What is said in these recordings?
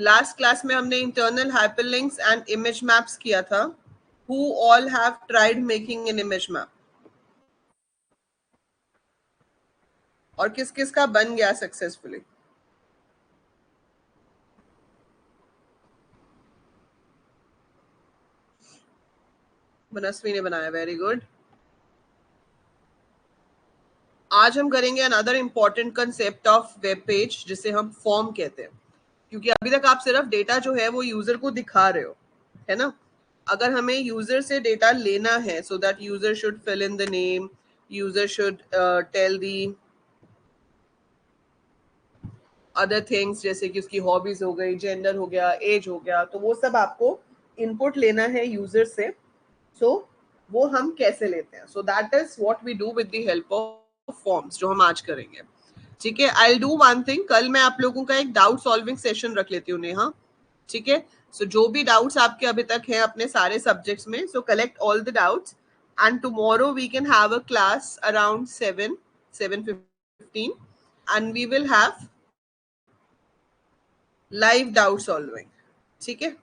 Last class में हमने internal hyperlinks and image maps किया था. Who all have tried making an image map? और किस किस का बन गया सक्सेसफुली? बनस्वी ने बनाया, वेरी गुड. आज हम करेंगे another important concept of web page जिसे हम फॉर्म कहते हैं. क्योंकि अभी तक आप सिर्फ डेटा जो है वो यूजर को दिखा रहे हो, है ना. अगर हमें यूजर से डेटा लेना है, so that user should fill in the name, user should tell the other things, जैसे कि उसकी हॉबीज हो गई, जेंडर हो गया, एज हो गया, तो वो सब आपको इनपुट लेना है यूजर से. सो वो हम कैसे लेते हैं? So that is what we do with the help of forms, जो हम आज करेंगे. ठीक है, I will do one thing. कल मैं आप लोगों का एक डाउट सॉल्विंग सेशन रख लेती हूँ नेहा. ठीक है, सो जो भी डाउट्स आपके अभी तक हैं अपने सारे सब्जेक्ट्स में, so collect all the doubts and tomorrow we can have a class around 7:15 and we will have live doubt solving. ठीक है,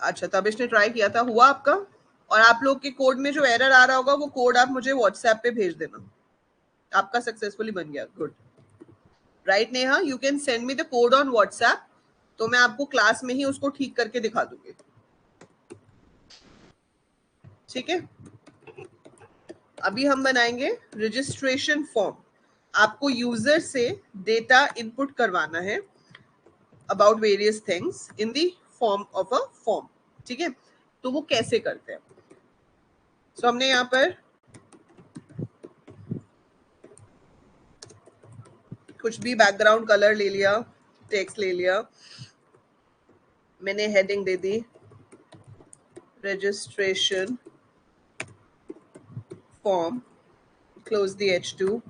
अच्छा तबिश ने ट्राई किया था, हुआ आपका? और आप लोग के कोड में जो एरर आ रहा होगा वो कोड आप मुझे व्हाट्सएप पे भेज देना. आपका सक्सेसफुली बन गया, good. Right Neha, you can send me the code on WhatsApp, तो मैं आपको क्लास में ही उसको ठीक करके दिखा दूंगी. ठीक है, अभी हम बनाएंगे रजिस्ट्रेशन फॉर्म. आपको यूजर से डेटा इनपुट करवाना है about various things in the form of a form. ठीक है, तो वो कैसे करते हैं? सो हमने यहाँ पर कुछ भी बैकग्राउंड कलर ले लिया, टेक्स्ट ले लिया, मैंने heading they the registration form, close the H2,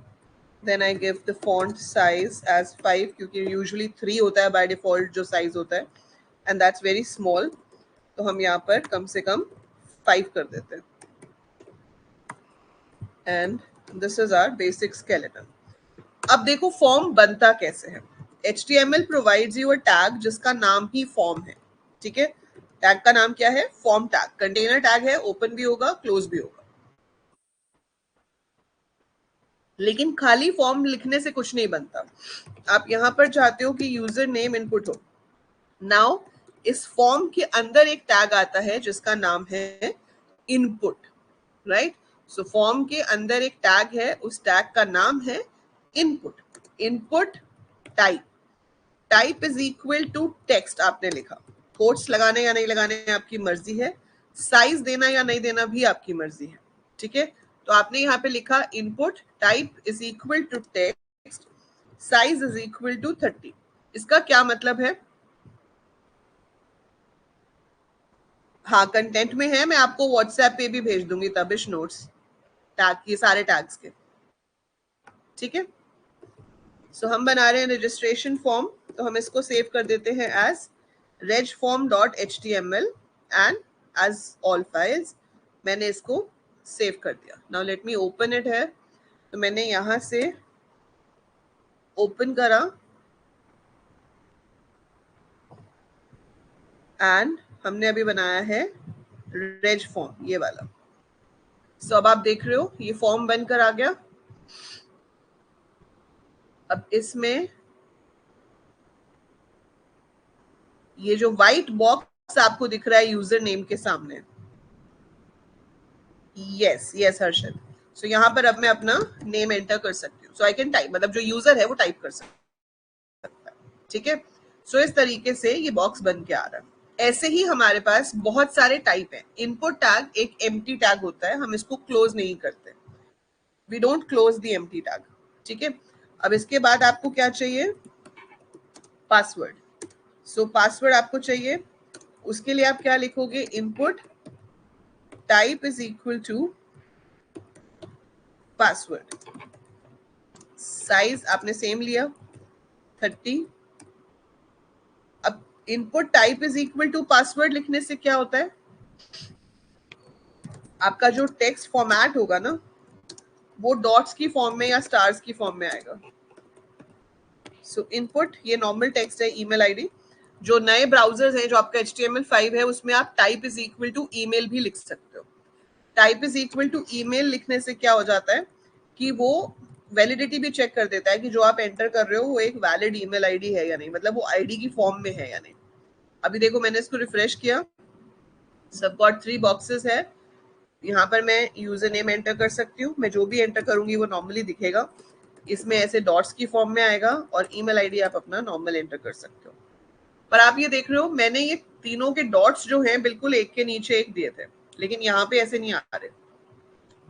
then I give the font size as 5 क्योंकि usually 3 होता है by default जो size होता है, and that's very small, तो हम यहाँ पर कम से कम 5 कर देते हैं. and this is our basic skeleton. अब देखो फॉर्म बनता कैसे है. HTML provides you a tag जिसका नाम ही फॉर्म है. ठीक है, टैग का नाम क्या है? Form tag. कंटेनर टैग है, ओपन भी होगा, क्लोज भी होगा. लेकिन खाली फॉर्म लिखने से कुछ नहीं बनता. आप यहाँ पर चाहते हो कि यूजर नेम इनपुट हो. नाउ इस फॉर्म के अंदर एक टैग आता है जिसका नाम है इनपुट. राइट, सो फॉर्म के अंदर एक टैग है, उस टैग का नाम है input. Input type, type is equal to text आपने लिखा. कोट्स लगाने या नहीं लगाने आपकी मर्जी है, साइज देना या नहीं देना भी आपकी मर्जी है. ठीक है, तो आपने यहाँ पे लिखा input type is equal to text, size is equal to 30. इसका क्या मतलब है? हाँ, कंटेंट में है, मैं आपको व्हाट्सएप पे भी भेज दूंगी तबिश नोट्स टैग, ये सारे टैग्स के. ठीक है, सो हम बना रहे हैं रजिस्ट्रेशन फॉर्म, तो हम इसको सेव कर देते हैं as regform.html and as all files. मैंने इसको सेव कर दिया. Now let me open it है. तो मैंने यहाँ से ओपन करा एंड हमने अभी बनाया है रेज फॉर्म, ये वाला. सो अब आप देख रहे हो ये फॉर्म बनकर आ गया. अब इसमें ये जो व्हाइट बॉक्स आपको दिख रहा है यूजर नेम के सामने, यस यस हर्षद, सो यहाँ पर अब मैं अपना नेम एंटर कर सकती हूँ. सो आई कैन टाइप, मतलब जो यूजर है वो टाइप कर सकता है. ठीक है, सो इस तरीके से ये बॉक्स बन के आ रहा है. ऐसे ही हमारे पास बहुत सारे टाइप हैं. इनपुट टैग एक एम्प्टी टैग होता है, हम इसको क्लोज नहीं करते. We don't close the empty tag. ठीक है, अब इसके बाद आपको क्या चाहिए? पासवर्ड. सो पासवर्ड आपको चाहिए, उसके लिए आप क्या लिखोगे? Input type is equal to password. Size आपने सेम लिया 30. अब input type is equal to password लिखने से क्या होता है? आपका जो टेक्स्ट फॉर्मेट होगा ना, वो डॉट्स की फॉर्म में या स्टार्स की फॉर्म में आएगा। सो इनपुट ये नॉर्मल टेक्स्ट है, ईमेल आईडी। जो नए ब्राउजर्स हैं, जो आपका HTML5 है, उसमें आप type is equal to email भी लिख सकते हो। Type is equal to email लिखने से क्या हो जाता है कि वो वैलिडिटी भी चेक कर देता है कि जो आप एंटर कर रहे हो वो एक वैलिड ईमेल आईडी है या नहीं, मतलब वो आईडी की फॉर्म में है या नहीं। अभी देखो मैंने इसको रिफ्रेश किया, सब गॉट 3 बॉक्सेस है। यहाँ पर मैं यूजर नेम एंटर कर सकती हूँ, मैं जो भी एंटर करूंगी वो नॉर्मली दिखेगा, इसमें ऐसे डॉट्स की फॉर्म में आएगा, और ईमेल आईडी आप अपना नॉर्मल एंटर कर सकते हो। पर आप ये देख रहे हो मैंने ये तीनों के डॉट्स जो हैं बिल्कुल एक के नीचे एक दिए थे, लेकिन यहाँ पे ऐसे नहीं आ रहे,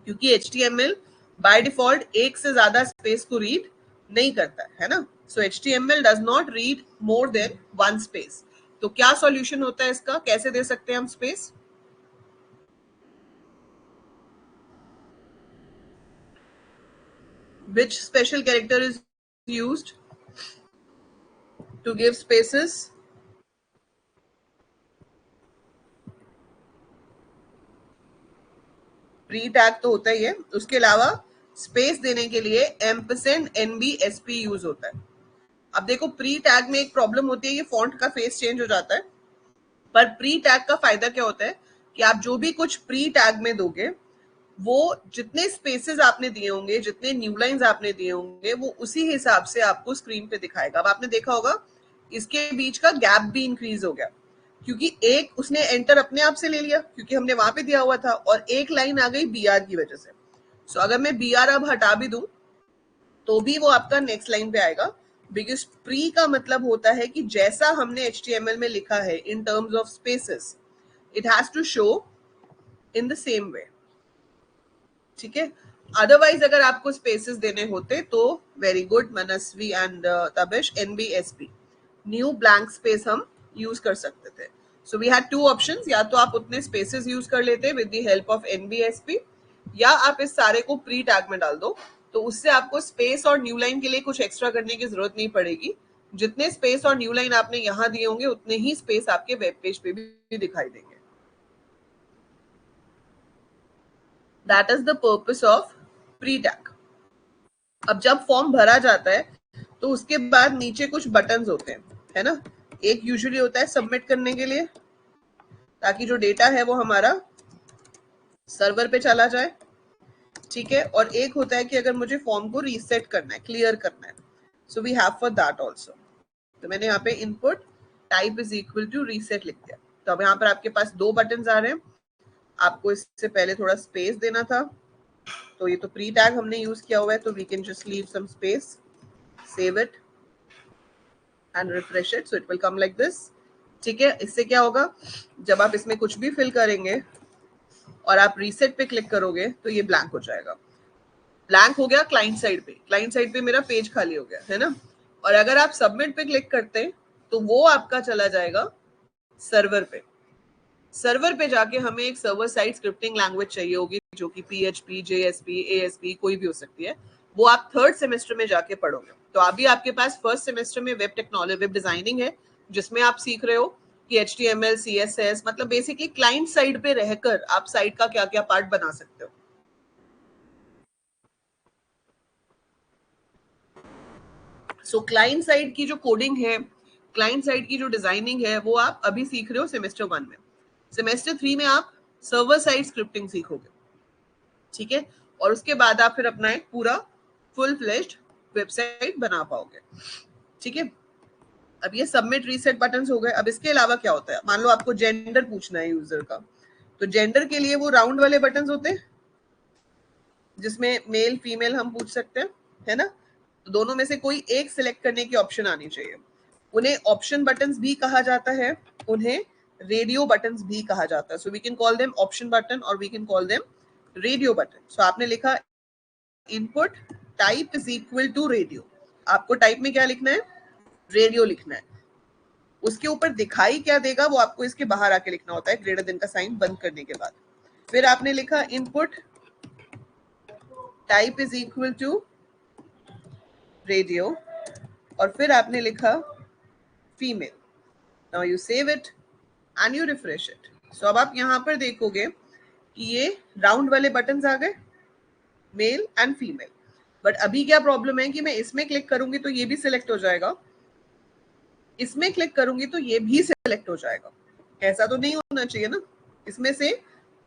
क्योंकि HTML बाय डिफॉल्ट एक से ज्यादा स्पेस को रीड नहीं करता है ना। सो HTML does not read more than 1 space. तो क्या सॉल्यूशन होता है इसका, कैसे दे सकते हैं हम space? Which special character is used to give spaces? Pre tag तो होता ही है, उसके अलावा स्पेस देने के लिए $NBSP यूज होता है। अब देखो प्री टैग में एक प्रॉब्लम होती है, ये फॉन्ट का फेस चेंज हो जाता है, पर प्री टैग का फायदा क्या होता है कि आप जो भी कुछ प्री टैग में दोगे वो जितने स्पेसेस आपने दिए होंगे, जितने न्यू लाइंस आपने दिए होंगे, वो उसी हिसाब से आपको स्क्रीन पे दिखाएगा। अब आपने देखा होगा इसके बीच का गैप भी इंक्रीज हो गया, क्योंकि एक उसने एंटर अपने आप से ले लिया क्योंकि हमने वहां पे दिया हुआ था, और एक लाइन आ गई BR की वजह से। सो अगर मैं BR अब हटा भी दूं तो भी वो आपका नेक्स्ट लाइन पे आएगा, बिकॉज प्री का मतलब होता है कि जैसा हमने HTML में लिखा है in terms of spaces, it has to show in the same way. ठीक है, अदरवाइज अगर आपको स्पेसेस देने होते तो very good Manasvi and Tabish, NBSP new blank space हम यूज कर सकते थे। सो वी हैड 2 ऑप्शंस, या तो आप उतने स्पेसेस यूज कर लेते with the help of NBSP, या आप इस सारे को प्री टैग में डाल दो, तो उससे आपको स्पेस और न्यू लाइन के लिए कुछ एक्स्ट्रा करने की जरूरत नहीं पड़ेगी। जितने स्पेस और न्यू लाइन आपने यहाँ दिए होंगे उतने ही स्पेस आपके वेब पेज पे भी दिखाई देंगे। That is the purpose of pre tag. अब जब फॉर्म भरा जाता है तो उसके बाद नीचे कुछ बटन्स होते हैं, है ना। एक यूजुअली होता है सबमिट करने के लिए, ताकि जो डेटा है वो हमारा सर्वर पे चला जाए, ठीक है। और एक होता है कि अगर मुझे फॉर्म को रीसेट करना है, क्लियर करना है, so we have for that also. तो मैंने यहाँ पे input type is equal to reset लिख दिया। तो अब यहाँ पर आपके पास 2 बटन आ रहे हैं, आपको इससे पहले थोड़ा स्पेस देना था, तो ये तो प्री टैग हमने यूज किया हुआ है, तो we can just leave some space, save it and refresh it, so it will come like this. ठीक है, इससे क्या होगा, जब आप इसमें कुछ भी फिल करेंगे और आप रीसेट पे क्लिक करोगे तो ये ब्लैंक हो जाएगा। ब्लैंक हो गया क्लाइंट साइड पे, क्लाइंट साइड पे मेरा पेज खाली हो गया, है ना। और अगर आप सबमिट पे क्लिक करते हैं तो वो आपका चला जाएगा सर्वर पे। सर्वर पे जाके हमें एक सर्वर साइड स्क्रिप्टिंग लैंग्वेज चाहिए होगी, जो कि PHP, JSP, ASP कोई भी हो सकती है, वो आप 3rd सेमेस्टर में जाके पढ़ोगे। तो अभी आपके पास 1st सेमेस्टर में वेब टेक्नोलॉजी, वेब डिजाइनिंग है, जिसमें आप सीख रहे हो कि HTML, CSS, मतलब बेसिकली क्लाइंट साइड पे रहकर आप साइट का क्या क्या पार्ट बना सकते हो। सो क्लाइंट साइड की जो कोडिंग है, क्लाइंट साइड की जो डिजाइनिंग है, वो आप अभी सीख रहे हो सेमेस्टर 1 में। सेमेस्टर 3 में आप सर्वर साइड स्क्रिप्टिंग सीखोगे, ठीक है। और उसके बाद आप फिर अपना एक पूरा फुल फ्लेश्ड वेबसाइट बना पाओगे, ठीक है। अब ये सबमिट रीसेट बटन्स हो गए। अब इसके अलावा क्या होता है, मान लो आपको जेंडर पूछना है यूजर का, तो जेंडर के लिए वो राउंड वाले बटन्स होते हैं जिसमें मेल फीमेल हम पूछ सकते हैं, है ना। तो दोनों में से कोई एक सिलेक्ट करने की ऑप्शन आनी चाहिए। उन्हें ऑप्शन बटन्स भी कहा जाता है, उन्हें रेडियो बटन्स भी कहा जाता है। So we can call them option button और we can call them radio button. So आपने लिखा input type is equal to radio, आपको टाइप में क्या लिखना है, रेडियो लिखना है। उसके ऊपर दिखाई क्या देगा वो आपको इसके बाहर आके लिखना होता है, ग्रेटर देन का साइन बंद करने के बाद। फिर आपने लिखा input type is equal to radio, और फिर आपने लिखा female. Now you save it and you refresh it. So अब आप यहाँ पर देखोगे कि ये राउंड वाले बटन्स आ गए, मेल एंड फीमेल। बट अभी क्या प्रॉब्लम है कि मैं इसमें क्लिक करूंगी तो ये भी सिलेक्ट हो जाएगा, इसमें क्लिक करूंगी तो ये भी सिलेक्ट हो जाएगा। ऐसा तो नहीं होना चाहिए ना, इसमें से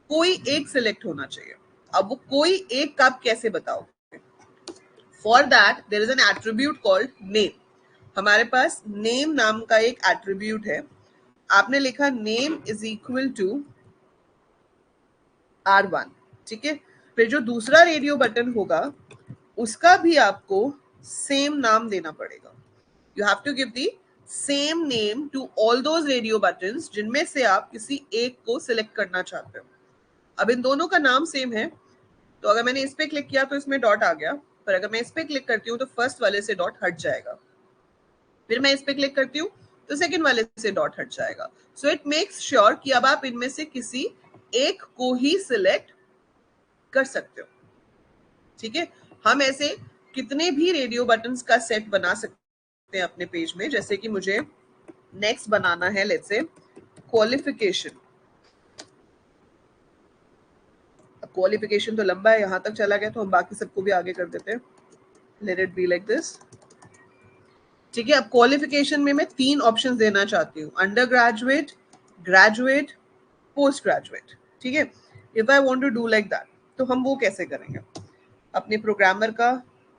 कोई एक सिलेक्ट होना चाहिए। अब वो कोई एक का आप कैसे बताओगे? For that there is an attribute called name. हमारे पास नेम नाम का एक एट्रीब्यूट है। आपने लिखा name is equal to R1, ठीक है। फिर जो दूसरा रेडियो बटन होगा उसका भी आपको सेम नाम देना पड़ेगा। You have to give the same name to all those radio buttons जिनमें से आप किसी एक को सिलेक्ट करना चाहते हो। अब इन दोनों का नाम सेम है, तो अगर मैंने इस पे क्लिक किया तो इसमें डॉट आ गया, पर अगर मैं इस पे क्लिक करती हूँ तो फर्स्ट वाले से डॉट हट जाएगा। फिर मैं इस पे क्लिक करती हूँ तो सेकंड वाले से डॉट हट जाएगा। सो इट मेक्स श्योर कि अब आप इनमें से किसी एक को ही सिलेक्ट कर सकते हो, ठीक है। हम ऐसे कितने भी रेडियो बटन्स का सेट बना सकते हैं अपने पेज में। जैसे कि मुझे नेक्स्ट बनाना है, लेट्स से क्वालिफिकेशन। क्वालिफिकेशन तो लंबा है, यहां तक चला गया, तो हम बाकी सबको भी आगे कर देते हैं। Let it be like this, ठीक है। अब क्वालिफिकेशन में मैं 3 ऑप्शन देना चाहती हूँ, under graduate, graduate, post graduate, ठीक है। If I want to do like that, तो हम वो कैसे करेंगे? अपने प्रोग्रामर का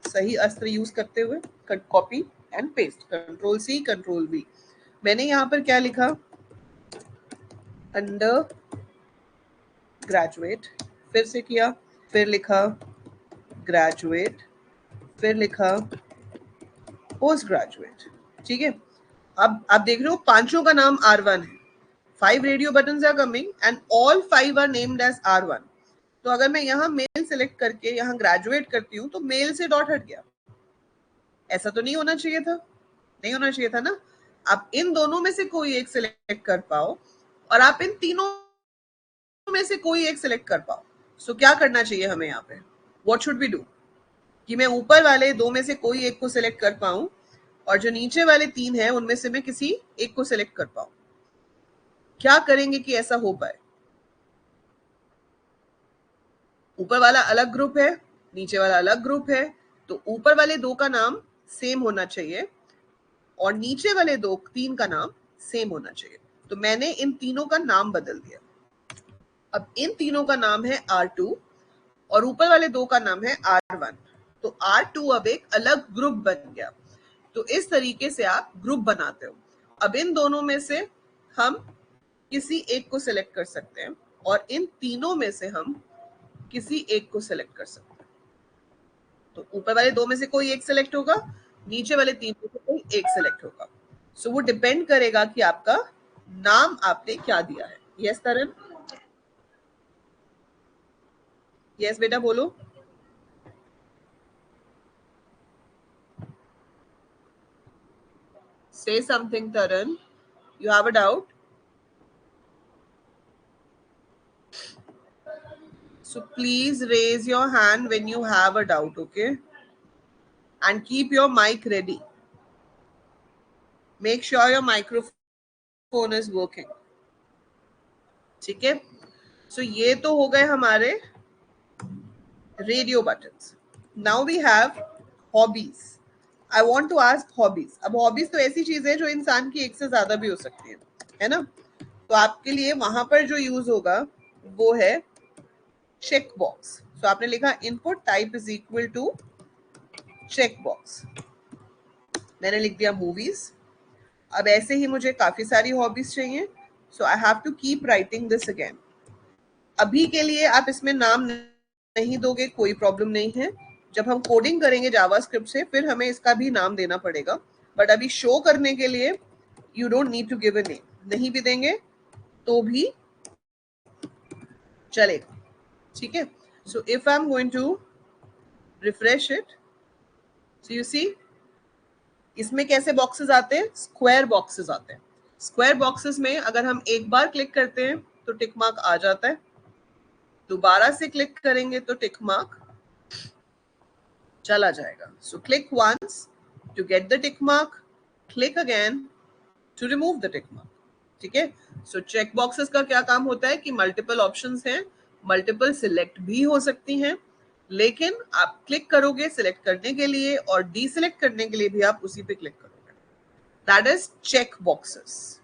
सही अस्त्र यूज करते हुए copy and paste, control C control V. मैंने यहाँ पर क्या लिखा? अंडर ग्रेजुएट, फिर से किया, फिर लिखा ग्रेजुएट, फिर लिखा पोस्ट ग्रेजुएट, ठीक है। अब आप देख रहे हो पांचों का नाम R1 है। 5 radio buttons are coming and all 5 are named as R1। तो अगर मैं यहाँ मेल सिलेक्ट करके यहाँ ग्रेजुएट करती हूँ तो मेल से डॉट हट गया। ऐसा तो नहीं होना चाहिए था, नहीं होना चाहिए था ना। आप इन दोनों में से कोई एक सिलेक्ट कर पाओ और आप इन तीनों में से कोई एक सिलेक्ट कर पाओ। सो क्या करना चाहिए हमें यहाँ पे? What should we do? कि मैं ऊपर वाले 2 में से कोई एक को सिलेक्ट कर पाऊं और जो नीचे वाले 3 हैं उनमें से मैं किसी एक को सिलेक्ट कर पाऊं। क्या करेंगे कि ऐसा हो पाए? ऊपर वाला अलग ग्रुप है, नीचे वाला अलग ग्रुप है, तो ऊपर वाले 2 का नाम सेम होना चाहिए और नीचे वाले 3 का नाम सेम होना चाहिए। तो मैंने इन तीनों का नाम बदल दिया। अब इन तीनों का नाम है R2 और ऊपर वाले 2 का नाम है R1। तो R2 अब एक अलग ग्रुप बन गया। तो इस तरीके से आप ग्रुप बनाते हो। अब इन दोनों में से हम किसी एक को सिलेक्ट कर सकते हैं और इन तीनों में से हम किसी एक को सिलेक्ट कर सकते हैं। तो ऊपर वाले 2 में से कोई एक सिलेक्ट होगा, नीचे वाले 3 में से कोई एक सिलेक्ट होगा। सो वो डिपेंड करेगा कि आपका नाम आपने क्या दिया है। यस तरन? यस बेटा बोलो। Say something, Taran. You have a doubt? So please raise your hand when you have a doubt, okay? And keep your mic ready. Make sure your microphone is working. ठीक है? So ये तो हो गए हमारे radio buttons. Now we have hobbies. I want to ask hobbies. अब hobbies तो ऐसी चीज है जो इंसान की एक से ज्यादा भी हो सकती है ना? तो आपके लिए वहां पर जो यूज होगा वो है चेक बॉक्स। सो आपने लिखा input type is equal to check box. मैंने लिख दिया मूवीज। अब ऐसे ही मुझे काफी सारी हॉबीज चाहिए, so I have to keep writing this again. अभी के लिए आप इसमें नाम नहीं दोगे, कोई प्रॉब्लम नहीं है। जब हम कोडिंग करेंगे जावास्क्रिप्ट से फिर हमें इसका भी नाम देना पड़ेगा, बट अभी शो करने के लिए you don't need to give a name. नहीं भी देंगे तो भी चलेगा, ठीक है। So if I am going to refresh it, so you see इसमें कैसे बॉक्सेस आते हैं? स्क्वायर बॉक्सेस आते हैं। स्क्वायर बॉक्सेस में अगर हम एक बार क्लिक करते हैं तो टिक मार्क आ जाता है, दोबारा से क्लिक करेंगे तो टिक मार्क चला जाएगा। So click once to get the tick mark, click again to remove the tick mark, ठीक है। सो चेक बॉक्सेस का क्या काम होता है कि मल्टीपल ऑप्शंस हैं, मल्टीपल सिलेक्ट भी हो सकती हैं, लेकिन आप क्लिक करोगे सिलेक्ट करने के लिए और डीसिलेक्ट करने के लिए भी आप उसी पे क्लिक करोगे. That is check boxes.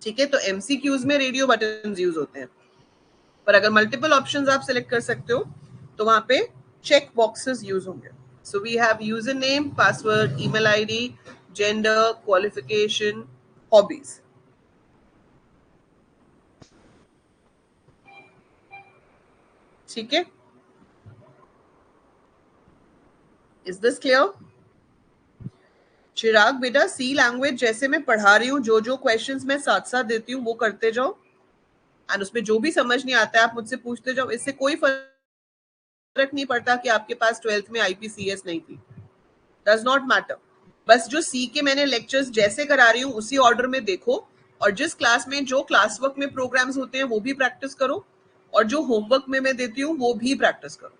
ठीक है, तो एमसीक्यूज में रेडियो बटन यूज होते हैं, पर अगर मल्टीपल ऑप्शंस आप सिलेक्ट कर सकते हो तो वहां पे चेक बॉक्सेस यूज होंगे. So we have user name, password, email ID, gender, qualification, hobbies. ठीक है, इज दिस क्लियर? चिराग बेटा, सी लैंग्वेज जैसे मैं पढ़ा रही हूँ, जो जो क्वेश्चंस मैं साथ साथ देती हूँ वो करते जाओ, एंड उसमें जो भी समझ नहीं आता है आप मुझसे पूछते जाओ. इससे कोई फर्क नहीं पड़ता कि आपके पास 12th में आईपीसीएस नहीं थी. Does not matter. बस जो सी के मैंने लेक्चर्स जैसे करा रही हूँ उसी ऑर्डर में देखो, और जिस क्लास में जो क्लास वर्क में प्रोग्राम्स होते हैं वो भी प्रैक्टिस करो, और जो होमवर्क में मैं देती हूँ वो भी प्रैक्टिस करो.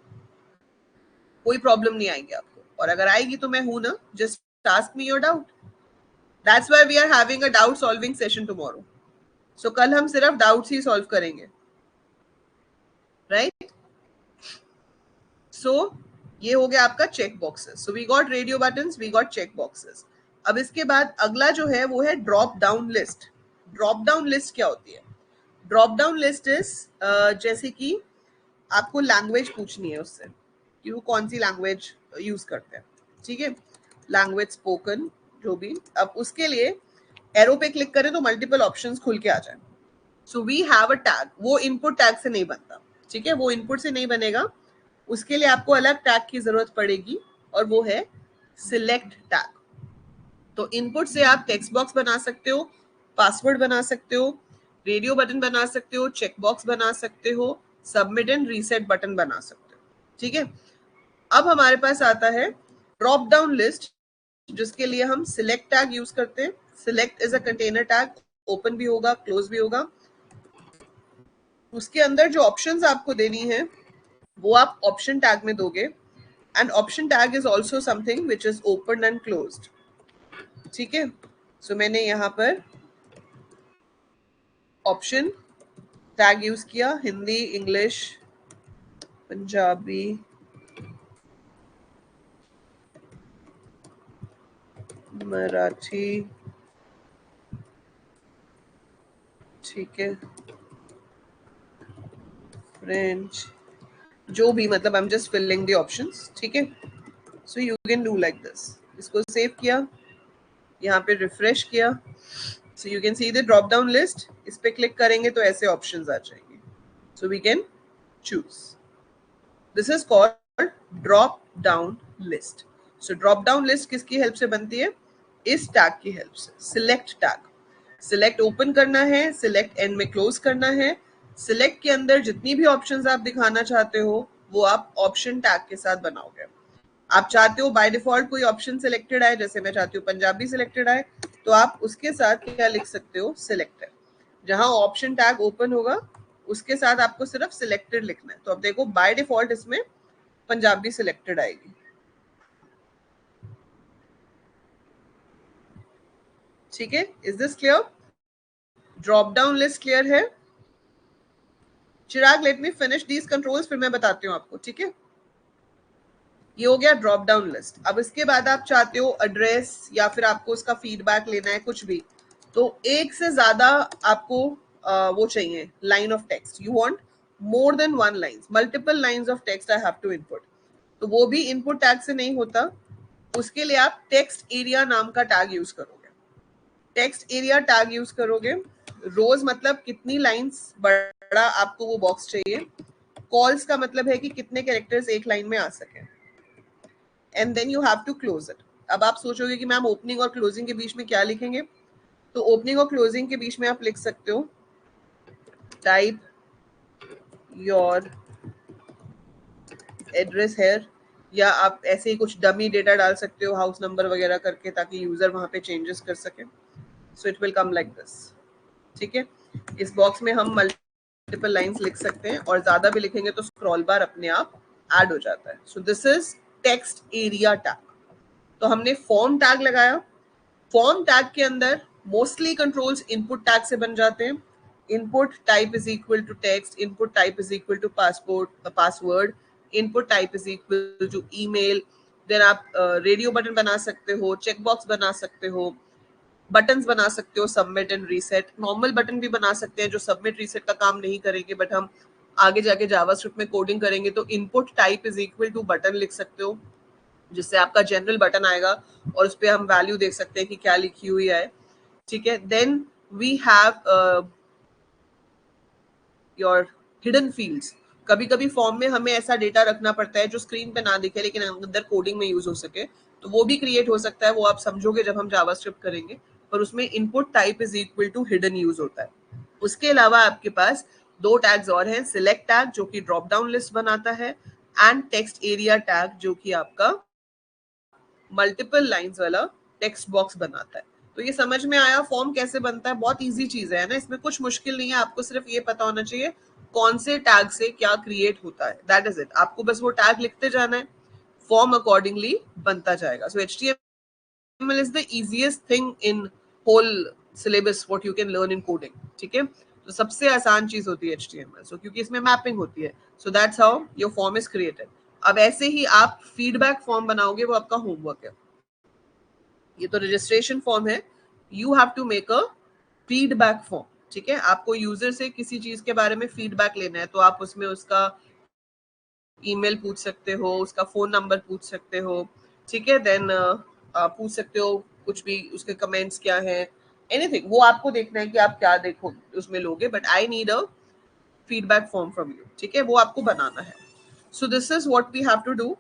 कोई प्रॉब्लम नहीं आएगी आपको, और अगर आएगी तो मैं हूं ना, just ask me your doubt. That's why we are having a doubt solving session tomorrow. So कल हम सिर्फ डाउट्स ही सॉल्व करेंगे, राइट? सो ये हो गया आपका check boxes. So we got radio buttons, we got check boxes. अब इसके बाद अगला जो है वो है drop down list. Drop down list क्या होती है? ड्रॉप डाउन लिस्ट इज जैसे कि आपको लैंग्वेज पूछनी है उससे कि वो कौन सी लैंग्वेज यूज करते हैं. ठीक है, लैंग्वेज स्पोकन जो भी. अब उसके लिए एरो पे क्लिक करें तो मल्टीपल ऑप्शंस खुल के आ जाए. So we have a tag. वो इनपुट टैग से नहीं बनता. ठीक है, वो इनपुट से नहीं बनेगा. उसके लिए आपको अलग टैग की जरूरत पड़ेगी, और वो है सिलेक्ट टैग. तो इनपुट से आप टेक्स्ट बॉक्स बना सकते हो, पासवर्ड बना सकते हो, रेडियो बटन बना सकते हो, चेक बॉक्स बना सकते हो, सबमिट एंड रीसेट बटन बना सकते हो. ठीक है, अब हमारे पास आता है ड्रॉप डाउन लिस्ट, जिसके लिए हम सिलेक्ट टैग यूज करते हैं. Select is a container tag, open भी होगा क्लोज भी होगा. उसके अंदर जो ऑप्शंस आपको देनी है वो आप ऑप्शन टैग में दोगे, and option tag is also something which is open and closed. ठीक है, सो मैंने यहाँ पर ऑप्शन टैग यूज किया. हिंदी, इंग्लिश, पंजाबी, मराठी, ठीक है, फ्रेंच, जो भी, मतलब I am just filling the options. ठीक है, so you can do like this. इसको सेव किया, यहाँ पे रिफ्रेश किया. So you can see the drop down list. इस पे क्लिक करेंगे तो ऐसे ऑप्शंस आ जाएंगे. So we can choose. This is called drop down list. So drop down list किसकी हेल्प से बनती है? इस टैग की हेल्प से. Select tag. सिलेक्ट ओपन करना है, सिलेक्ट एंड में क्लोज करना है. सिलेक्ट के अंदर जितनी भी ऑप्शंस आप दिखाना चाहते हो वो आप ऑप्शन टैग के साथ बनाओगे. आप चाहते हो बाय डिफॉल्ट कोई ऑप्शन सिलेक्टेड आए, जैसे मैं चाहती हूँ पंजाबी सिलेक्टेड आए, तो आप उसके साथ क्या लिख सकते हो? सिलेक्टेड. जहां ऑप्शन टैग ओपन होगा उसके साथ आपको सिर्फ सिलेक्टेड लिखना है. तो अब देखो बाय डिफॉल्ट इसमें पंजाबी सिलेक्टेड आएगी. ठीक है, is this clear? Drop down list clear है? Chirag, let me finish these controls, फिर मैं बताती हूँ आपको. ठीक है, ये हो गया ड्रॉप डाउन लिस्ट. अब इसके बाद आप चाहते हो एड्रेस, या फिर आपको उसका फीडबैक लेना है, कुछ भी, तो एक से ज्यादा आपको वो चाहिए line of text. You want more than one lines, multiple lines of text I have to input. तो वो भी इनपुट टैग से नहीं होता. उसके लिए आप टेक्स्ट एरिया नाम का टैग यूज करोगे. टेक्स्ट एरिया टैग यूज करोगे. रोज मतलब कितनी लाइंस बड़ा आपको वो बॉक्स चाहिए. कॉल्स का मतलब है कि कितने कैरेक्टर्स एक लाइन में आ सके, and then you have to close it. अब आप सोचोगे कि मैम ओपनिंग और क्लोजिंग के बीच में क्या लिखेंगे? तो ओपनिंग और क्लोजिंग के बीच में आप लिख सकते हो टाइप योर एड्रेस हेयर, या आप ऐसे ही कुछ डमी डेटा डाल सकते हो, हाउस नंबर वगैरह करके, ताकि यूजर वहां पे चेंजेस कर सके. सो it will come like this. ठीक है, इस बॉक्स में हम मल्टीपल लाइंस लिख सकते हैं, और ज्यादा भी लिखेंगे तो स्क्रॉल बार अपने आप ऐड हो जाता है. So this is text area tag. तो हमने फॉर्म टैग लगाया. फॉर्म टैग के अंदर मोस्टली कंट्रोल्स इनपुट टैग से बन जाते हैं. Input type is equal to text, input type is equal to password, input type is equal to email, then आप रेडियो बटन बना सकते हो, चेक बॉक्स बना सकते हो, बटन्स बना सकते हो, submit and reset, normal button भी बना सकते हैं जो सबमिट रीसेट का काम नहीं करेंगे, बट हम आगे जाके जावास्क्रिप्ट में कोडिंग करेंगे तो input type is equal to button लिख सकते हो, जिससे आपका जनरल बटन आएगा और उस पर हम वैल्यू देख सकते हैं कि क्या लिखी हुई है, ठीक है। Then we have your hidden fields. कभी कभी फॉर्म में हमें ऐसा डेटा रखना पड़ता है जो स्क्रीन पे ना दिखे लेकिन अंदर कोडिंग में यूज हो सके, तो वो भी क्रिएट हो सकता है, वो आप समझोगे जब हम जावास्क्रिप्ट करेंगे, पर उसमें input type is equal to hidden use होता है। उसके अलावा आपके पास दो टैग्स और हैं, सिलेक्ट टैग जो कि ड्रॉप डाउन लिस्ट बनाता है, एंड टेक्स्ट एरिया टैग जो कि आपका मल्टीपल लाइंस वाला टेक्स्ट बॉक्स बनाता है। तो ये समझ में आया फॉर्म कैसे बनता है? बहुत इजी चीज है ना, इसमें कुछ मुश्किल नहीं है, आपको सिर्फ ये पता होना चाहिए कौन से टैग से क्या क्रिएट होता है, दैट इज इट। आपको बस वो टैग लिखते जाना है, फॉर्म अकॉर्डिंगली बनता जाएगा। So HTML is the easiest thing in whole syllabus what you can learn in coding, ठीक है। तो सबसे आसान चीज होती है HTML, सो क्योंकि इसमें मैपिंग होती है, so that's how your form is created. अब ऐसे ही आप फीडबैक फॉर्म बनाओगे, वो आपका होमवर्क है। ये तो रजिस्ट्रेशन फॉर्म है, you have to make a feedback form, ठीक है। आपको यूजर से किसी चीज के बारे में फीडबैक लेना है, तो आप उसमें उसका ईमेल पूछ सकते हो, उसका फोन नंबर पूछ सकते हो, ठीक है। देन आप पूछ सकते हो कुछ भी, उसके कमेंट्स क्या हैं, एनीथिंग, वो आपको देखना है कि आप क्या देखो उसमें लोगे, but I need a feedback form from you, ठीक है, वो आपको बनाना है। So this is what we have to do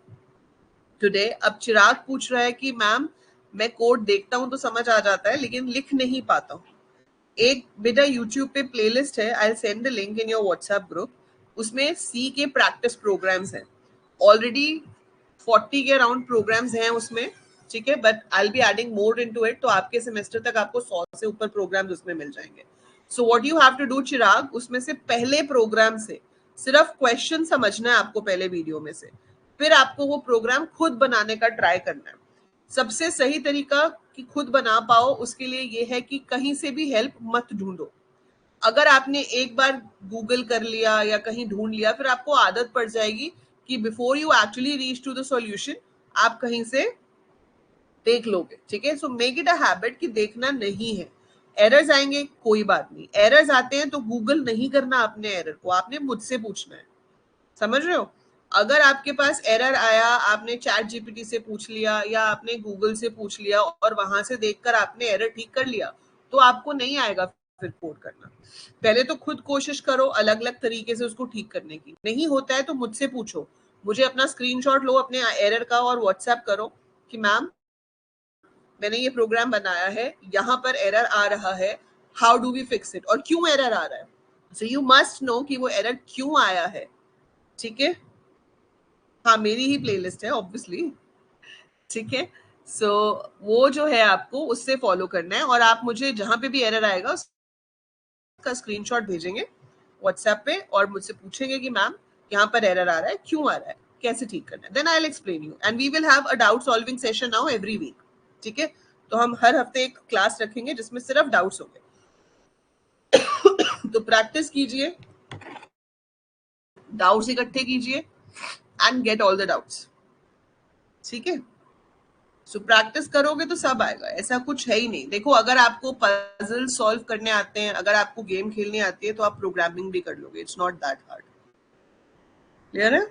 today. अब चिराग पूछ रहा है कि मैम मैं कोड देखता हूँ तो समझ आ जाता है लेकिन लिख नहीं पाता हूँ। एक बेटा यूट्यूब पे प्लेलिस्ट है, I send the link in your WhatsApp group, उसमें सी के प्रैक्टिस प्रोग्राम्स हैं, ऑलरेडी 40 के अराउंड प्रोग्राम्स हैं उसमें, ठीक है, but I will be adding more into it, तो आपके सेमेस्टर तक आपको 100 से ऊपर प्रोग्राम्स उसमें मिल जाएंगे। So what you have to do Chirag, उसमें से पहले प्रोग्राम से सिर्फ क्वेश्चन समझना है आपको पहले वीडियो में से, फिर आपको वो प्रोग्राम खुद बनाने का ट्राई करना है। सबसे सही तरीका कि खुद बना पाओ उसके लिए ये है कि कहीं से भी हेल्प मत ढूंढो। अगर आपने एक बार गूगल कर लिया या कहीं ढूंढ लिया, फिर आपको आदत पड़ जाएगी कि before you actually reach to the solution आप कहीं से देख लोगे, ठीक है। So make it a habit कि देखना नहीं है। एरर्स आएंगे कोई बात नहीं, एरर्स आते हैं तो गूगल नहीं करना अपने एरर को, आपने मुझसे पूछना है, समझ रहे हो। अगर आपके पास एरर आया, आपने चैट जीपीटी से पूछ लिया या आपने गूगल से पूछ लिया और वहां से देखकर आपने एरर ठीक कर लिया, तो आपको नहीं आएगा फिर कोड करना। पहले तो खुद कोशिश करो अलग अलग तरीके से उसको ठीक करने की, नहीं होता है तो मुझसे पूछो, मुझे अपना स्क्रीनशॉट लो अपने एरर का और व्हाट्सएप करो कि मैम मैंने ये प्रोग्राम बनाया है, यहाँ पर एरर आ रहा है, how do we fix it, और क्यों एरर आ रहा है। सो यू मस्ट नो कि वो एरर क्यों आया है, ठीक है। हाँ मेरी ही प्लेलिस्ट है ऑब्वियसली, ठीक है। सो वो जो है आपको उससे फॉलो करना है, और आप मुझे जहां पे भी एरर आएगा उसका स्क्रीनशॉट भेजेंगे व्हाट्सएप पे और मुझसे पूछेंगे कि मैम यहाँ पर एरर आ रहा है, क्यों आ रहा है, कैसे ठीक करना है, then I will explain you and we will have a doubt solving session now every week, ठीक है। तो हम हर हफ्ते एक क्लास रखेंगे जिसमें सिर्फ डाउट्स होंगे। तो प्रैक्टिस कीजिए, डाउट्स इकट्ठे कीजिए and get all the doubts, ठीक है। सो प्रैक्टिस करोगे तो सब आएगा, ऐसा कुछ है ही नहीं। देखो अगर आपको पजल सॉल्व करने आते हैं, अगर आपको गेम खेलनी आती है, तो आप प्रोग्रामिंग भी कर लोगे, it's not that hard. Clear है?